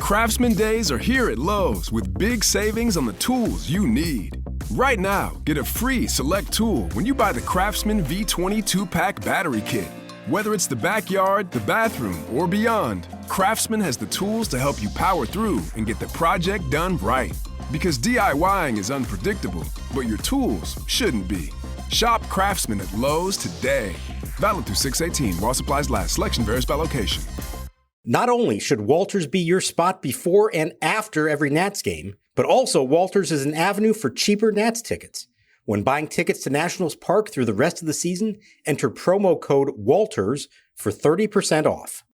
Craftsman Days are here at Lowe's with big savings on the tools you need. Right now, get a free select tool when you buy the Craftsman V20 2-pack battery kit. Whether it's the backyard, the bathroom, or beyond, Craftsman has the tools to help you power through and get the project done right. Because DIYing is unpredictable, but your tools shouldn't be. Shop Craftsman at Lowe's today. Valid through 6/18 while supplies last. Selection varies by location. Not only should Walters be your spot before and after every Nats game, but also Walters is an avenue for cheaper Nats tickets. When buying tickets to Nationals Park through the rest of the season, enter promo code WALTERS for 30% off.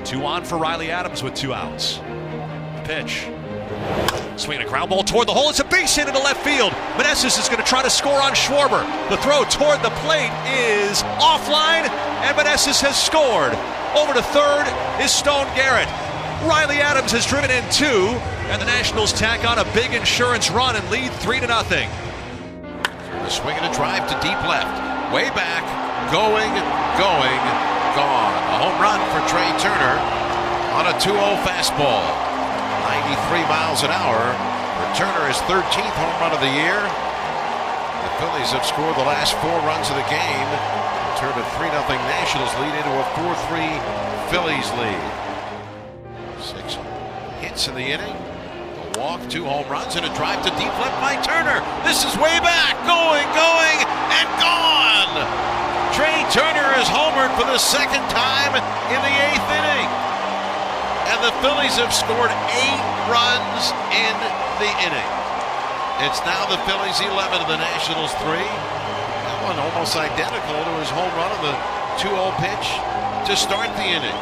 2 on for Riley Adams with 2 outs. Pitch. Swinging a ground ball toward the hole. It's a base hit into left field. Meneses is going to try to score on Schwarber. The throw toward the plate is offline, and Meneses has scored. Over to third is Stone Garrett. Riley Adams has driven in 2, and the Nationals tack on a big insurance run and lead 3-0. A swing and a drive to deep left. Way back. Going. Gone. A home run for Trey Turner on a 2-0 fastball. 93 miles an hour for Turner, his 13th home run of the year. The Phillies have scored the last 4 runs of the game. Turned a 3-0 Nationals lead into a 4-3 Phillies lead. 6 hits in the inning. A walk, 2 home runs, and a drive to deep left by Turner. This is way back. Going, and gone. Trey Turner is homered for the second time in the 8th inning. And the Phillies have scored 8 runs in the inning. It's now the Phillies 11 and the Nationals 3. That one almost identical to his home run on the 2-0 pitch to start the inning.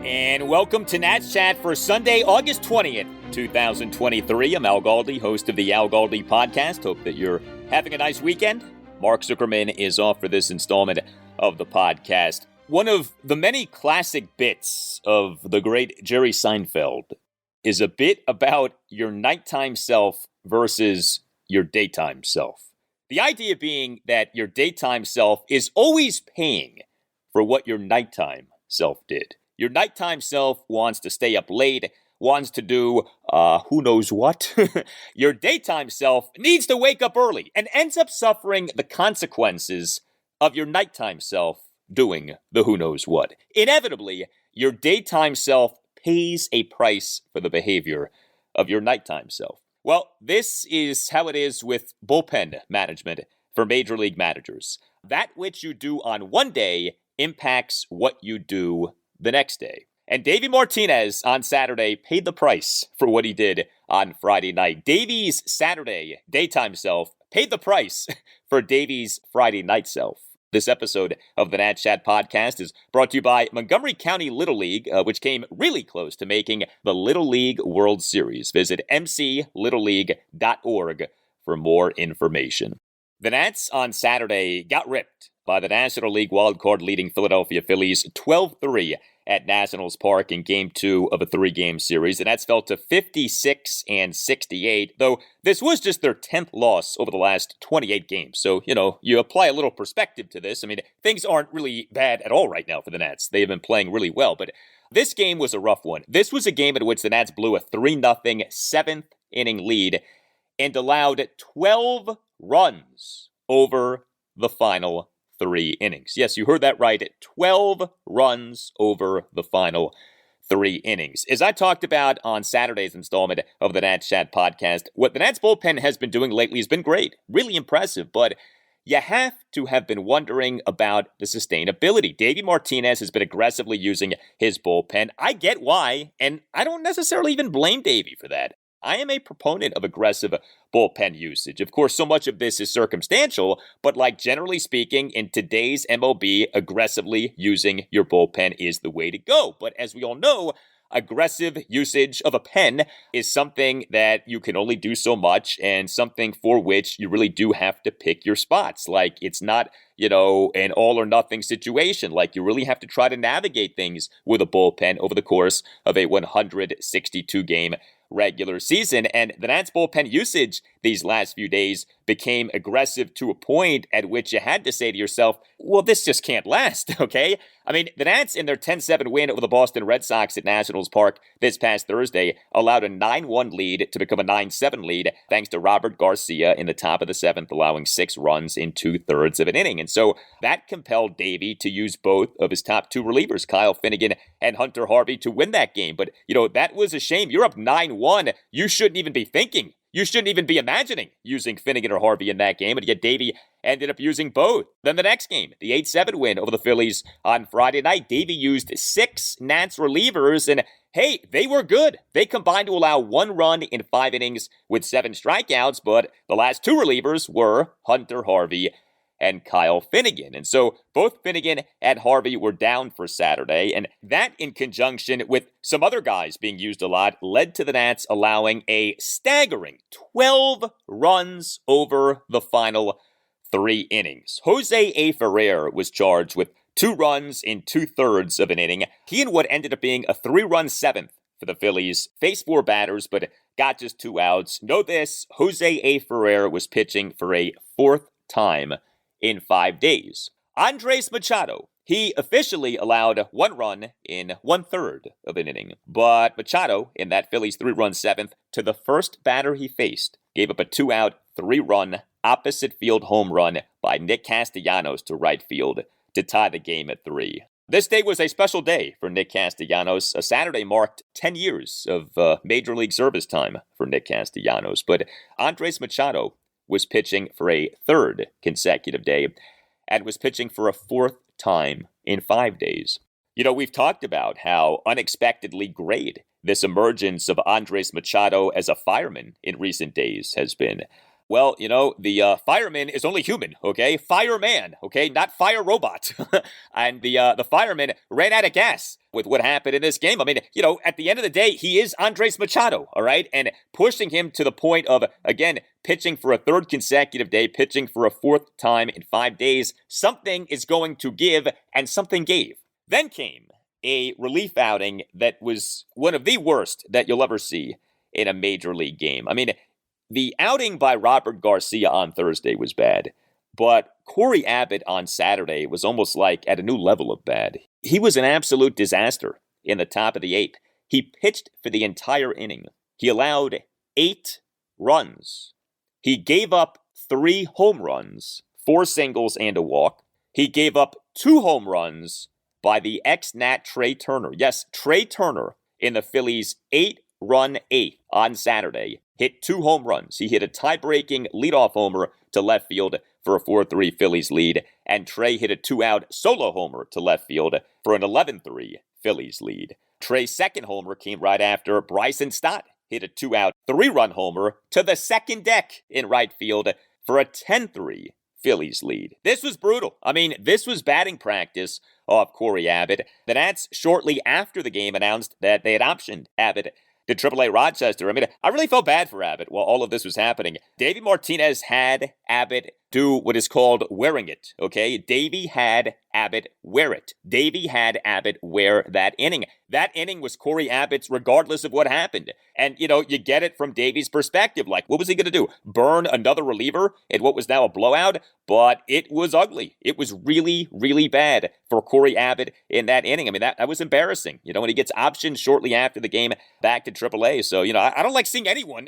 And welcome to Nats Chat for Sunday, August 20th, 2023. I'm Al Galdi, host of the Al Galdi podcast. Hope that you're having a nice weekend. Mark Zuckerman is off for this installment of the podcast. One of the many classic bits of the great Jerry Seinfeld is a bit about your nighttime self versus your daytime self. The idea being that your daytime self is always paying for what your nighttime self did. Your nighttime self wants to stay up late, wants to do who knows what. Your daytime self needs to wake up early and ends up suffering the consequences of your nighttime self doing the who knows what. Inevitably, your daytime self pays a price for the behavior of your nighttime self. Well, this is how it is with bullpen management for major league managers. That which you do on one day impacts what you do the next day. And Davey Martinez on Saturday paid the price for what he did on Friday night. Davey's Saturday daytime self paid the price for Davey's Friday night self. This episode of the Nats Chat podcast is brought to you by Montgomery County Little League, which came really close to making the Little League World Series. Visit mclittleleague.org for more information. The Nats on Saturday got ripped by the National League wildcard leading Philadelphia Phillies 12-3 at Nationals Park in Game 2 of a 3-game series. The Nats fell to 56-68, though this was just their 10th loss over the last 28 games. So, you apply a little perspective to this. I mean, things aren't really bad at all right now for the Nats. They've been playing really well, but this game was a rough one. This was a game in which the Nats blew a 3-0 7th-inning lead and allowed 12 runs over the final 3 innings. Yes, you heard that right. 12 runs over the final 3 innings. As I talked about on Saturday's installment of the Nats Chat podcast, what the Nats bullpen has been doing lately has been great. Really impressive, but you have to have been wondering about the sustainability. Davey Martinez has been aggressively using his bullpen. I get why, and I don't necessarily even blame Davey for that. I am a proponent of aggressive bullpen usage. Of course, so much of this is circumstantial, but generally speaking, in today's MLB, aggressively using your bullpen is the way to go. But as we all know, aggressive usage of a pen is something that you can only do so much and something for which you really do have to pick your spots. It's not, an all or nothing situation. You really have to try to navigate things with a bullpen over the course of a 162 game regular season. And the Nats bullpen usage these last few days became aggressive to a point at which you had to say to yourself, well, this just can't last, okay? I mean, the Nats in their 10-7 win over the Boston Red Sox at Nationals Park this past Thursday allowed a 9-1 lead to become a 9-7 lead thanks to Robert Garcia in the top of the seventh, allowing 6 runs in 2/3 of an inning. And so that compelled Davey to use both of his top 2 relievers, Kyle Finnegan and Hunter Harvey, to win that game. But, that was a shame. You're up 9-1. You shouldn't even be thinking. You shouldn't even be imagining using Finnegan or Harvey in that game, and yet Davey ended up using both. Then the next game, the 8-7 win over the Phillies on Friday night, Davey used 6 Nats relievers, and hey, they were good. They combined to allow 1 run in 5 innings with 7 strikeouts, but the last 2 relievers were Hunter Harvey and Kyle Finnegan. And so both Finnegan and Harvey were down for Saturday, and that in conjunction with some other guys being used a lot led to the Nats allowing a staggering 12 runs over the final 3 innings. Jose A. Ferrer was charged with 2 runs in 2/3 of an inning. He and what ended up being a 3-run 7th for the Phillies faced 4 batters, but got just 2 outs. Know this, Jose A. Ferrer was pitching for a 4th time in 5 days. Andres Machado, he officially allowed 1 run in 1/3 of an inning. But Machado, in that Phillies 3-run 7th, to the first batter he faced, gave up a 2-out, 3-run, opposite field home run by Nick Castellanos to right field to tie the game at 3. This day was a special day for Nick Castellanos. A Saturday marked 10 years of Major League service time for Nick Castellanos. But Andres Machado was pitching for a 3rd consecutive day and was pitching for a 4th time in 5 days. We've talked about how unexpectedly great this emergence of Andres Machado as a fireman in recent days has been. Well, the fireman is only human, okay? Fireman, okay? Not fire robot. And the fireman ran out of gas with what happened in this game. I mean, at the end of the day, he is Andres Machado, all right? And pushing him to the point of, again, pitching for a 3rd consecutive day, pitching for a 4th time in 5 days, something is going to give, and something gave. Then came a relief outing that was one of the worst that you'll ever see in a major league game. I mean, the outing by Robert Garcia on Thursday was bad, but Cory Abbott on Saturday was almost like at a new level of bad. He was an absolute disaster in the top of the 8th. He pitched for the entire inning. He allowed 8 runs. He gave up 3 home runs, 4 singles and a walk. He gave up 2 home runs by the ex-Nat Trey Turner. Yes, Trey Turner in the Phillies' 8-run 8th on Saturday hit 2 home runs. He hit a tie-breaking leadoff homer to left field for a 4-3 Phillies lead, and Trey hit a 2-out solo homer to left field for an 11-3 Phillies lead. Trey's second homer came right after Bryson Stott hit a 2-out 3-run homer to the second deck in right field for a 10-3 Phillies lead. This was brutal. I mean, this was batting practice of Cory Abbott. The Nats, shortly after the game, announced that they had optioned Abbott to AAA Rochester. I mean, I really felt bad for Abbott while all of this was happening. Davey Martinez had Abbott do what is called wearing it, okay? Davey had Abbott wear it. Davey had Abbott wear that inning. That inning was Cory Abbott's regardless of what happened. And, you get it from Davey's perspective. Like, what was he going to do? Burn another reliever in what was now a blowout? But it was ugly. It was really, really bad for Cory Abbott in that inning. I mean, that was embarrassing. When he gets optioned shortly after the game back to AAA. So, I don't like seeing anyone,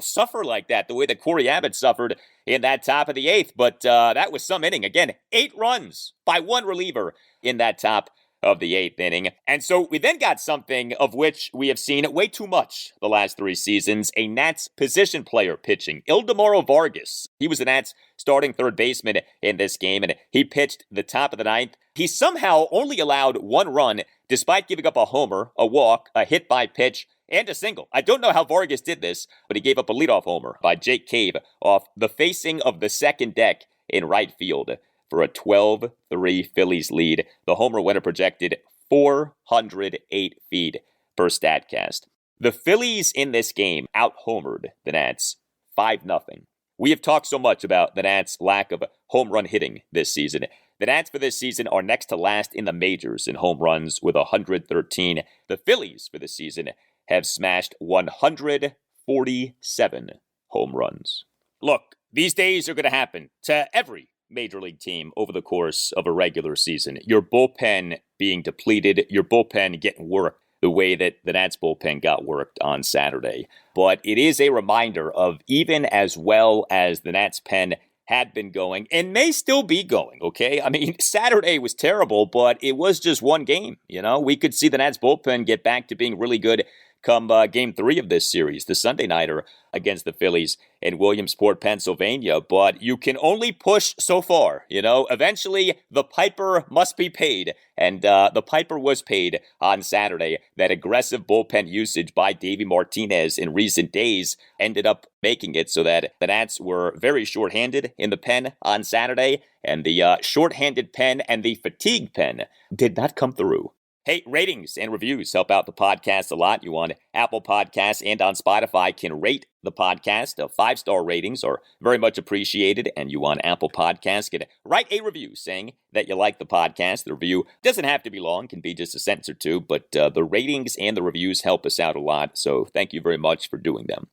suffer like that, the way that Cory Abbott suffered in that top of the 8th. But that was some inning. Again, 8 runs by 1 reliever in that top of the 8th inning. And so we then got something of which we have seen way too much the last 3 seasons, a Nats position player pitching. Ildemaro Vargas. He was the Nats starting 3rd baseman in this game, and he pitched the top of the 9th. He somehow only allowed 1 run, despite giving up a homer, a walk, a hit by pitch, and a single. I don't know how Vargas did this, but he gave up a leadoff homer by Jake Cave off the facing of the second deck in right field for a 12-3 Phillies lead. The homer winner projected 408 feet per StatCast. The Phillies in this game out-homered the Nats 5-0. We have talked so much about the Nats' lack of home run hitting this season. The Nats for this season are next to last in the majors in home runs with 113. The Phillies for this season have smashed 147 home runs. Look, these days are going to happen to every major league team over the course of a regular season. Your bullpen being depleted, your bullpen getting worked the way that the Nats bullpen got worked on Saturday. But it is a reminder of, even as well as the Nats pen had been going and may still be going, okay? I mean, Saturday was terrible, but it was just one game, you know? We could see the Nats bullpen get back to being really good come Game 3 of this series, the Sunday nighter against the Phillies in Williamsport, Pennsylvania. But you can only push so far, you know? Eventually, the piper must be paid, and the piper was paid on Saturday. That aggressive bullpen usage by Davey Martinez in recent days ended up making it so that the Nats were very shorthanded in the pen on Saturday, and the shorthanded pen and the fatigue pen did not come through. Hey, ratings and reviews help out the podcast a lot. You on Apple Podcasts and on Spotify can rate the podcast. 5-star ratings are very much appreciated. And you on Apple Podcasts can write a review saying that you like the podcast. The review doesn't have to be long, can be just a sentence or two, but the ratings and the reviews help us out a lot. So thank you very much for doing them.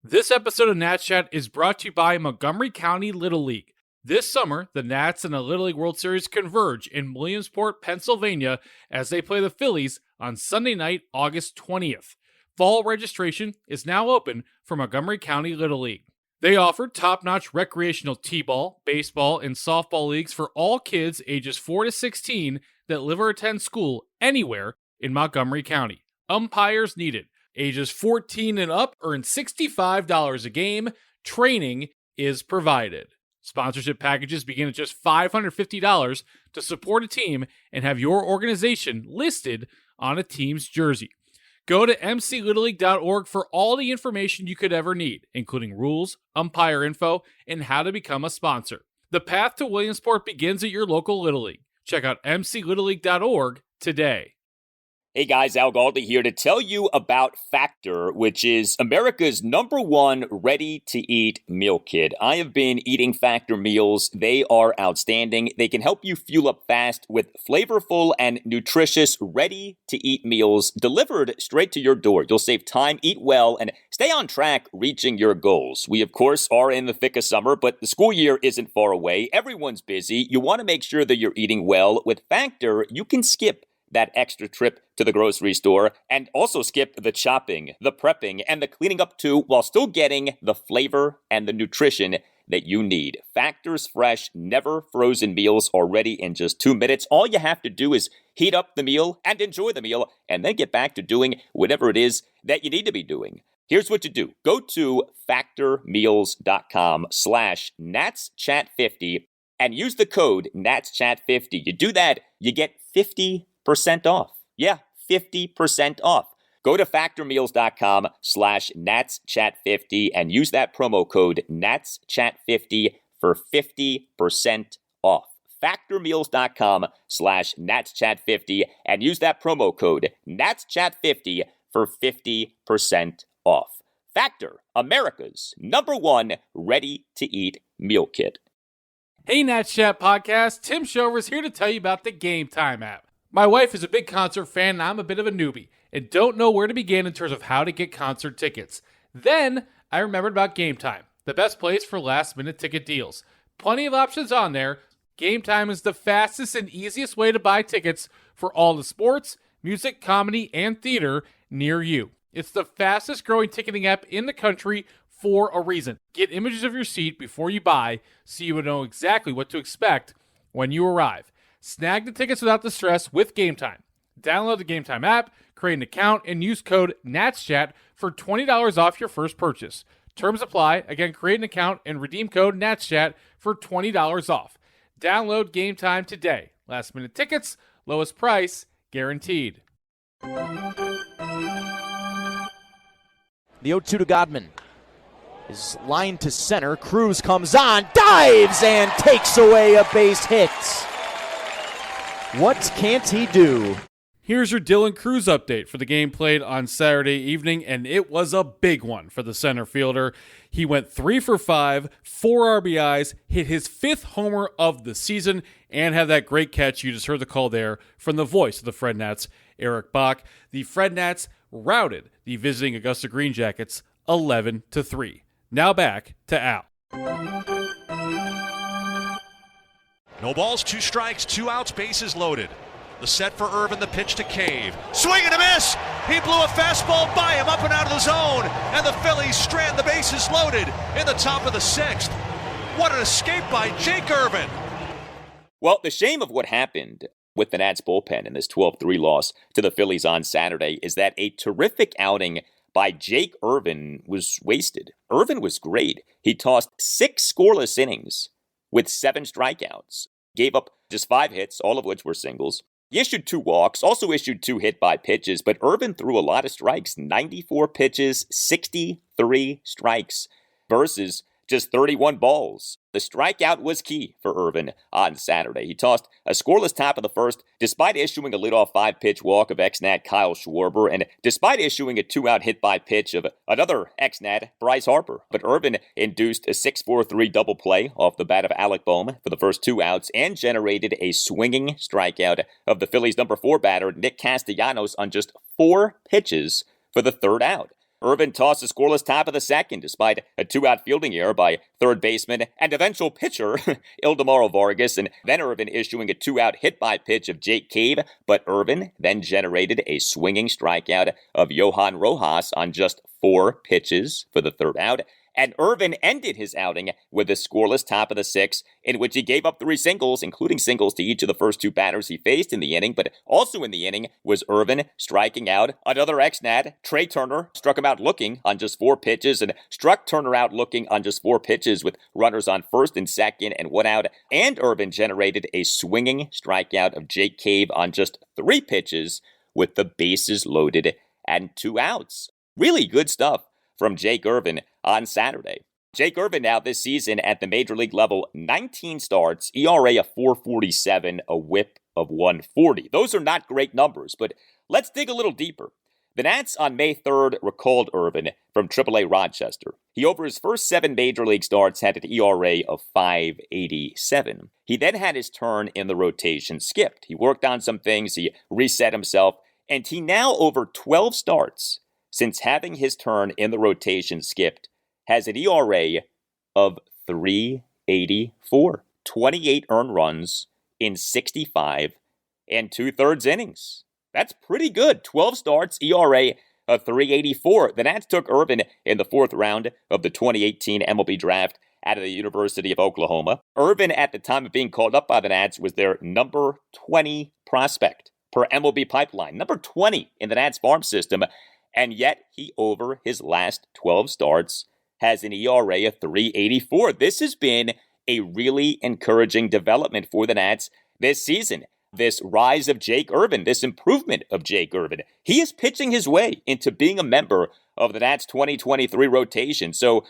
This episode of Nats Chat is brought to you by Montgomery County Little League. This summer, the Nats and the Little League World Series converge in Williamsport, Pennsylvania, as they play the Phillies on Sunday night, August 20th. Fall registration is now open for Montgomery County Little League. They offer top-notch recreational t-ball, baseball, and softball leagues for all kids ages 4 to 16 that live or attend school anywhere in Montgomery County. Umpires needed. Ages 14 and up earn $65 a game. Training is provided. Sponsorship packages begin at just $550 to support a team and have your organization listed on a team's jersey. Go to mclittleague.org for all the information you could ever need, including rules, umpire info, and how to become a sponsor. The path to Williamsport begins at your local Little League. Check out mclittleague.org today. Hey guys, Al Galdi here to tell you about Factor, which is America's #1 ready-to-eat meal kit. I have been eating Factor meals. They are outstanding. They can help you fuel up fast with flavorful and nutritious ready-to-eat meals delivered straight to your door. You'll save time, eat well, and stay on track reaching your goals. We, of course, are in the thick of summer, but the school year isn't far away. Everyone's busy. You want to make sure that you're eating well. With Factor, you can skip that extra trip to the grocery store and also skip the chopping, the prepping, and the cleaning up too, while still getting the flavor and the nutrition that you need. Factor's fresh, never frozen meals are ready in just 2 minutes. All you have to do is heat up the meal and enjoy the meal, and then get back to doing whatever it is that you need to be doing. Here's what you do. Go to factormeals.com/NatsChat50 and use the code NatsChat50. You do that, you get 50% off. Yeah, 50% off. Go to factormeals.com/NatsChat50 and use that promo code NatsChat50 for 50% off. Factormeals.com/NatsChat50 and use that promo code NatsChat50 for 50% off. Factor, America's #1 ready-to-eat meal kit. Hey Nats Chat Podcast, Tim Shover's here to tell you about the Game Time app. My wife is a big concert fan and I'm a bit of a newbie and don't know where to begin in terms of how to get concert tickets. Then I remembered about Game Time, the best place for last minute ticket deals. Plenty of options on there. Game Time is the fastest and easiest way to buy tickets for all the sports, music, comedy, and theater near you. It's the fastest growing ticketing app in the country for a reason. Get images of your seat before you buy so you will know exactly what to expect when you arrive. Snag the tickets without the stress with Game Time. Download the Game Time app, create an account, and use code NATSCHAT for $20 off your first purchase. Terms apply. Again, create an account and redeem code NATSCHAT for $20 off. Download Game Time today. Last minute tickets, lowest price, guaranteed. The 0-2 to Godman is lined to center. Cruz comes on, dives, and takes away a base hit. What can't he do? Here's your Dylan Cruz update for the game played on Saturday evening, and it was a big one for the center fielder. He went 3 for 5, 4 RBIs, hit his 5th homer of the season, and had that great catch you just heard the call there from the voice of the Fred Nats Eric Bach, the Fred Nats routed the visiting Augusta Green Jackets 11-3. Now back to Al. No balls, 2 strikes, 2 outs, bases loaded. The set for Irvin, the pitch to Cave. Swing and a miss! He blew a fastball by him up and out of the zone, and the Phillies strand the bases loaded in the top of the 6th. What an escape by Jake Irvin! Well, the shame of what happened with the Nats bullpen in this 12-3 loss to the Phillies on Saturday is that a terrific outing by Jake Irvin was wasted. Irvin was great. He tossed 6 scoreless innings with 7 strikeouts, gave up just 5 hits, all of which were singles. He issued 2 walks, also issued 2 hit by pitches, but Irvin threw a lot of strikes, 94 pitches, 63 strikes versus just 31 balls. The strikeout was key for Irvin on Saturday. He tossed a scoreless top of the 1st, despite issuing a leadoff 5-pitch walk of ex-Nat Kyle Schwarber, and despite issuing a 2-out hit by pitch of another ex-Nat, Bryce Harper. But Irvin induced a 6-4-3 double play off the bat of Alec Bohm for the first 2 outs and generated a swinging strikeout of the Phillies' number 4 batter, Nick Castellanos, on just 4 pitches for the 3rd out. Irvin tossed a scoreless top of the 2nd, despite a 2-out fielding error by third baseman and eventual pitcher Ildemaro Vargas, and then Irvin issuing a 2-out hit by pitch of Jake Cave, but Irvin then generated a swinging strikeout of Johan Rojas on just 4 pitches for the 3rd out. And Irvin ended his outing with a scoreless top of the 6th, in which he gave up 3 singles, including singles to each of the first 2 batters he faced in the inning. But also in the inning was Irvin striking out another ex-Nat. Trey Turner struck him out looking on just 4 pitches, and struck Turner out looking on just 4 pitches with runners on 1st and 2nd and 1 out. And Irvin generated a swinging strikeout of Jake Cave on just 3 pitches with the bases loaded and 2 outs. Really good stuff from Jake Irvin on Saturday. Jake Irvin now this season at the major league level, 19 starts, ERA of 4.47, a whip of 140. Those are not great numbers, but let's dig a little deeper. The Nats on May 3rd recalled Irvin from AAA Rochester. He, over his first 7 major league starts, had an ERA of 5.87. He then had his turn in the rotation skipped. He worked on some things, he reset himself, and he now, over 12 starts since having his turn in the rotation skipped, has an ERA of 3.84. 28 earned runs in 65 and 2/3 innings. That's pretty good. 12 starts, ERA of 3.84. The Nats took Irvin in the 4th round of the 2018 MLB draft out of the University of Oklahoma. Irvin, at the time of being called up by the Nats, was their number 20 prospect per MLB pipeline. Number 20 in the Nats farm system. And yet, he, over his last 12 starts, has an ERA of 3.84. This has been a really encouraging development for the Nats this season. This rise of Jake Irvin, this improvement of Jake Irvin. He is pitching his way into being a member of the Nats 2023 rotation. So,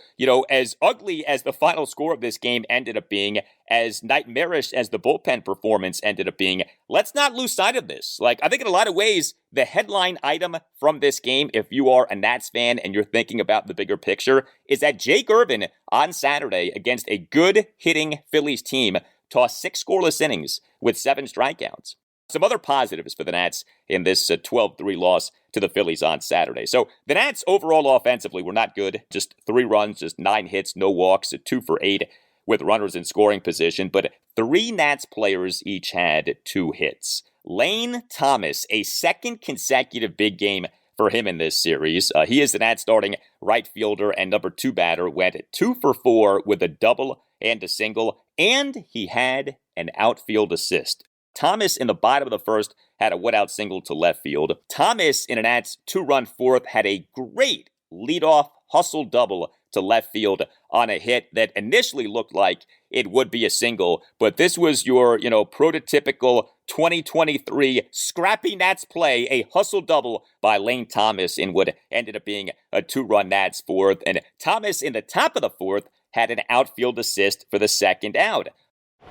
as ugly as the final score of this game ended up being, as nightmarish as the bullpen performance ended up being, let's not lose sight of this. I think in a lot of ways, the headline item from this game, if you are a Nats fan and you're thinking about the bigger picture, is that Jake Irvin on Saturday against a good hitting Phillies team tossed 6 scoreless innings with 7 strikeouts. Some other positives for the Nats in this 12-3 loss to the Phillies on Saturday. So the Nats overall offensively were not good. Just 3 runs, just 9 hits, no walks, 2 for 8 with runners in scoring position. But 3 Nats players each had 2 hits. Lane Thomas, a 2nd consecutive big game for him in this series. He is the Nats starting right fielder and number 2 batter, went 2 for 4 with a double and a single, and he had an outfield assist. Thomas in the bottom of the 1st had a one-out single to left field. Thomas in an Nats 2-run 4th had a great leadoff hustle double to left field on a hit that initially looked like it would be a single, but this was your, prototypical 2023 scrappy Nats play, a hustle double by Lane Thomas in what ended up being a 2-run Nats 4th, and Thomas in the top of the 4th had an outfield assist for the 2nd out.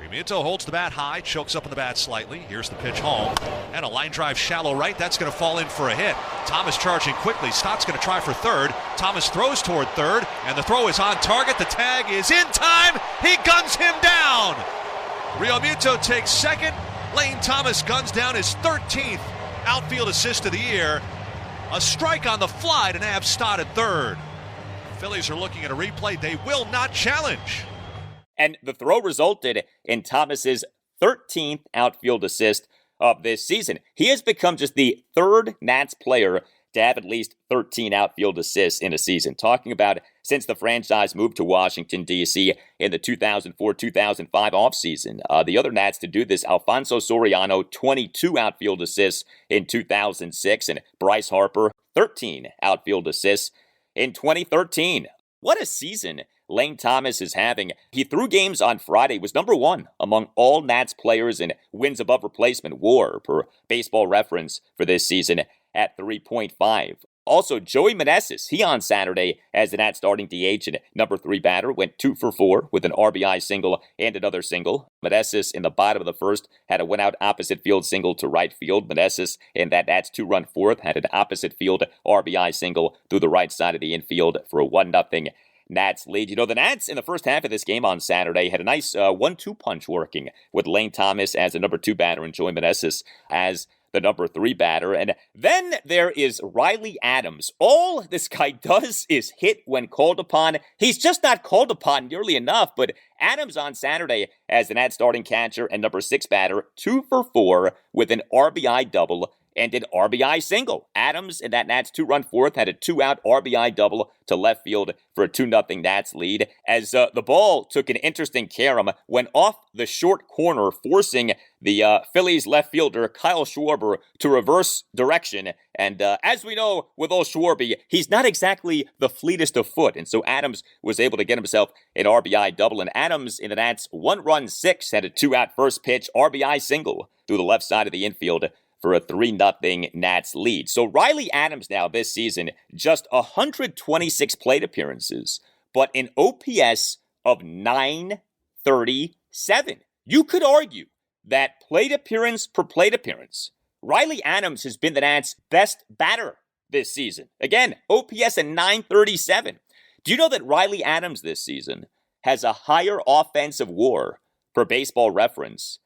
Pimiento holds the bat high, chokes up on the bat slightly. Here's the pitch home, and a line drive shallow right. That's going to fall in for a hit. Thomas charging quickly. Stott's going to try for 3rd. Thomas throws toward 3rd, and the throw is on target. The tag is in time. He guns him down. Realmuto takes 2nd. Lane Thomas guns down his 13th outfield assist of the year. A strike on the fly to nab Stott at third. Phillies are looking at a replay. They will not challenge. And the throw resulted in Thomas's 13th outfield assist of this season. He has become just the third Nats player to have at least 13 outfield assists in a season. Talking about since the franchise moved to Washington, D.C. in the 2004-2005 offseason. The other Nats to do this, Alfonso Soriano, 22 outfield assists in 2006, and Bryce Harper, 13 outfield assists in 2013. What a season Lane Thomas is having. He threw games on Friday, was number one among all Nats players in wins above replacement WAR per Baseball Reference for this season at 3.5. Also, Joey Meneses, he on Saturday as the Nats starting DH and number 3 batter, went 2 for 4 with an RBI single and another single. Meneses in the bottom of the first had a one-out opposite field single to right field. Meneses in that Nats 2-run fourth had an opposite field RBI single through the right side of the infield for a 1-0 Nats lead. You know, the Nats in the first half of this game on Saturday had a nice 1-2 punch working with Lane Thomas as the number 2 batter and Joey Meneses as the number 3 batter. And then there is Riley Adams. All this guy does is hit when called upon. He's just not called upon nearly enough, but Adams on Saturday as the Nats starting catcher and number 6 batter, 2 for 4 with an RBI double and an RBI single. Adams in that Nats 2-run fourth had a 2-out RBI double to left field for a 2-0 Nats lead as the ball took an interesting carom, went off the short corner, forcing the Phillies left fielder Kyle Schwarber to reverse direction. And as we know with old Schwarber, he's not exactly the fleetest of foot. And so Adams was able to get himself an RBI double. And Adams in the Nats 1-run 6 had a 2-out first pitch RBI single through the left side of the infield for a 3-0 Nats lead. So Riley Adams now this season, just 126 plate appearances, but an OPS of 937. You could argue that plate appearance per plate appearance, Riley Adams has been the Nats' best batter this season. Again, OPS at 937. Do you know that Riley Adams this season has a higher offensive WAR per Baseball Reference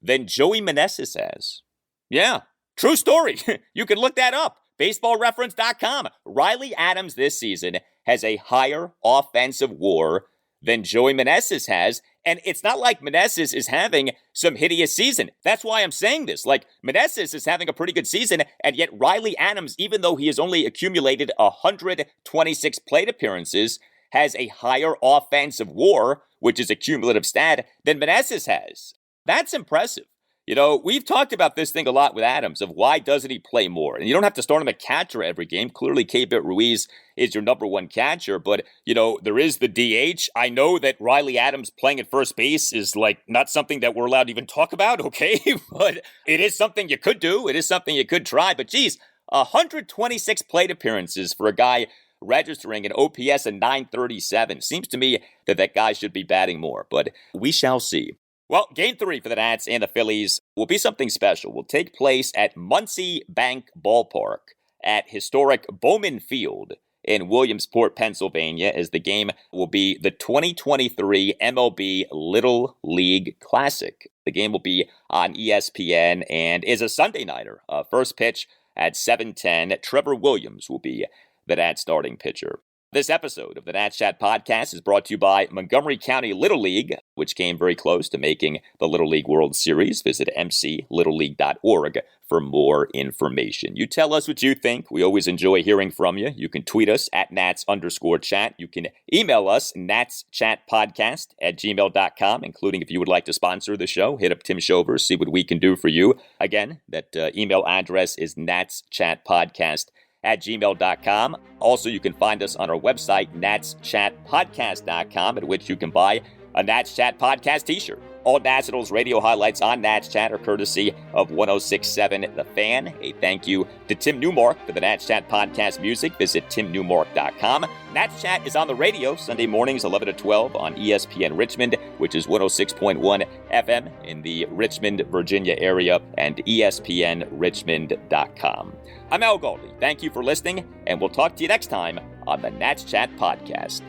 than Joey Meneses has? Yeah, true story. You can look that up. BaseballReference.com. Riley Adams this season has a higher offensive WAR than Joey Meneses has. And it's not like Meneses is having some hideous season. That's why I'm saying this. Like, Meneses is having a pretty good season, and yet Riley Adams, even though he has only accumulated 126 plate appearances, has a higher offensive WAR, which is a cumulative stat, than Meneses has. That's impressive. You know, we've talked about this thing a lot with Adams of why doesn't he play more? And you don't have to start him at catcher every game. Clearly, K-Bit Ruiz is your number 1 catcher, but, you know, there is the DH. I know that Riley Adams playing at first base is, like, not something that we're allowed to even talk about, okay? But it is something you could do. It is something you could try. But, geez, 126 plate appearances for a guy registering an OPS of 937. Seems to me that that guy should be batting more, but we shall see. Well, Game 3 for the Nats and the Phillies will be something special. Will take place at Muncie Bank Ballpark at historic Bowman Field in Williamsport, Pennsylvania, as the game will be the 2023 MLB Little League Classic. The game will be on ESPN and is a Sunday nighter. First pitch at 7:10. Trevor Williams will be the Nats starting pitcher. This episode of the Nats Chat Podcast is brought to you by Montgomery County Little League, which came very close to making the Little League World Series. Visit mclittleleague.org for more information. You tell us what you think. We always enjoy hearing from you. You can tweet us at Nats_chat. You can email us, natschatpodcast@gmail.com, including if you would like to sponsor the show. Hit up Tim Shover, see what we can do for you. Again, that email address is natschatpodcast@gmail.com. Also, you can find us on our website, natschatpodcast.com, at which you can buy a Nats Chat Podcast t-shirt. All Nationals radio highlights on Nats Chat are courtesy of 106.7 The Fan. A thank you to Tim Newmark for the Nats Chat Podcast music. Visit timnewmark.com. Nats Chat is on the radio Sunday mornings 11 to 12 on ESPN Richmond, which is 106.1 FM in the Richmond, Virginia area, and ESPNRichmond.com. I'm Al Galdi. Thank you for listening, and we'll talk to you next time on the Nats Chat Podcast.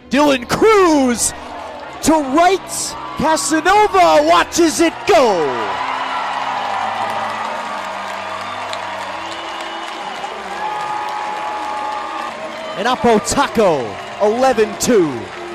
Dylan Cruz to right. Casanova watches it go. and Apotako 11-2.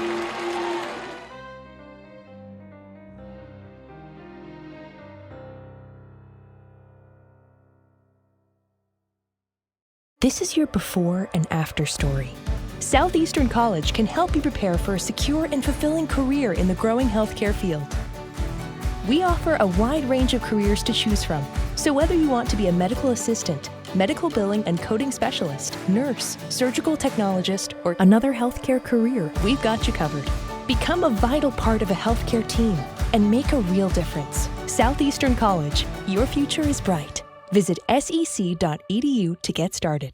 This is your before and after story. Southeastern College can help you prepare for a secure and fulfilling career in the growing healthcare field. We offer a wide range of careers to choose from, so whether you want to be a medical assistant, medical billing and coding specialist, nurse, surgical technologist, or another healthcare career, we've got you covered. Become a vital part of a healthcare team and make a real difference. Southeastern College, your future is bright. Visit sec.edu to get started.